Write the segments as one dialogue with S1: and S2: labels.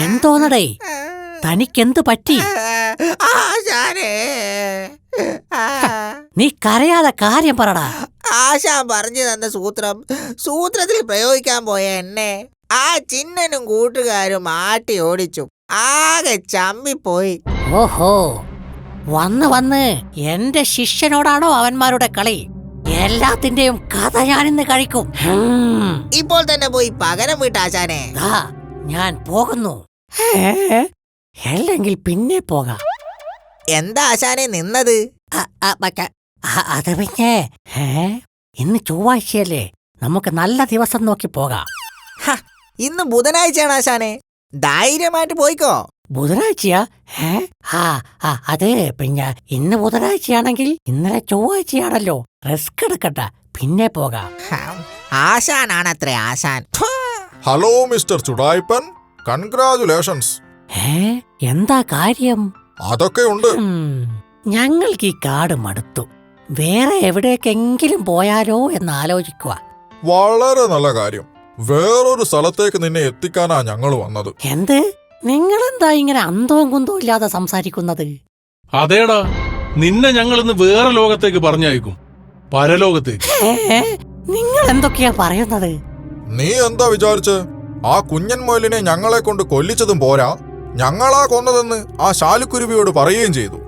S1: എന്തോന്നടേ, തനിക്കെന്ത് പറ്റി? നീ കരയാതെ കാര്യം പറടാ.
S2: ആശാൻ പറഞ്ഞു തന്ന സൂത്രത്തിൽ പ്രയോഗിക്കാൻ പോയ എന്നെ ആ ചിന്നനും കൂട്ടുകാരും ആട്ടി ഓടിച്ചു. ആകെ ചമ്മിപ്പോയി.
S1: ഓഹോ, വന്ന് എന്റെ ശിഷ്യനോടാണോ അവന്മാരുടെ കളി? എല്ലാത്തിന്റെയും കഥ ഞാനിന്ന് കഴിക്കും.
S2: ഇപ്പോൾ തന്നെ പോയി പകരം വീട്ടാശാനെ.
S1: ഞാൻ പോകുന്നു. അല്ലെങ്കിൽ പിന്നെ പോകാം.
S2: എന്താ ആശാനെ നിന്നത്?
S1: അത് പിന്നെ ഇന്ന് ചൊവ്വാഴ്ചയല്ലേ, നമുക്ക് നല്ല ദിവസം നോക്കി പോകാം.
S2: ഇന്ന് ബുധനാഴ്ചയാണ് ആശാനെ, ധൈര്യമായിട്ട് പോയിക്കോ.
S1: ബുധനാഴ്ചയാ? അതെ, പിന്നെ ഇന്ന് ബുധനാഴ്ചയാണെങ്കിൽ ഇന്നലെ ചൊവ്വാഴ്ചയാണല്ലോ. റിസ്ക് എടുക്കണ്ട, പിന്നെ പോകാം.
S2: ആശാനാണത്രേ ആശാൻ.
S3: Hello mister Chudayippan, congratulations.
S1: എന്താ കാര്യം?
S3: അതൊക്കെ ഉണ്ട്.
S1: ഞങ്ങൾക്ക് ഈ കാട് മടുത്തു. വേറെ എവിടേക്കെങ്കിലും പോയാലോ എന്ന് ആലോചിക്കുക.
S3: വളരെ നല്ല കാര്യം. വേറൊരു സ്ഥലത്തേക്ക് നിന്നെ എത്തിക്കാനാ ഞങ്ങൾ വന്നത്.
S1: എന്ത്? നിങ്ങളെന്താ ഇങ്ങനെ അന്തവും കുന്തവും ഇല്ലാതെ സംസാരിക്കുന്നത്?
S4: അതേടാ, നിന്നെ ഞങ്ങൾ ഇന്ന് വേറെ ലോകത്തേക്ക് പറഞ്ഞയക്കും, പരലോകത്തേക്ക്.
S1: നിങ്ങൾ എന്തൊക്കെയാ പറയുന്നത്?
S3: നീ എന്താ വിചാരിച്ച്? ആ കുഞ്ഞൻ മുയലിനെ ഞങ്ങളെ കൊണ്ട് കൊല്ലിച്ചതും പോരാ, ഞങ്ങളാ കൊന്നതെന്ന് ആ ശാലുക്കുരുവിയോട് പറയുകയും ചെയ്തു.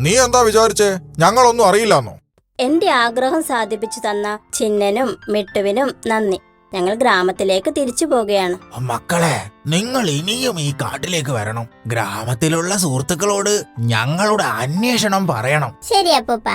S3: നീ എന്താ വിചാരിച്ചേ ഞങ്ങളൊന്നും അറിയില്ലെന്നോ?
S5: എന്റെ ആഗ്രഹം സാധിപ്പിച്ചു തന്ന ചിന്നനും മിട്ടുവിനും നന്ദി. ഞങ്ങൾ ഗ്രാമത്തിലേക്ക് തിരിച്ചു പോകുകയാണ്.
S2: മക്കളെ, നിങ്ങൾ ഇനിയും ഈ കാട്ടിലേക്ക് വരണം. ഗ്രാമത്തിലുള്ള സുഹൃത്തുക്കളോട് ഞങ്ങളുടെ അന്വേഷണം പറയണം.
S5: ശരി അപ്പൂപ്പ.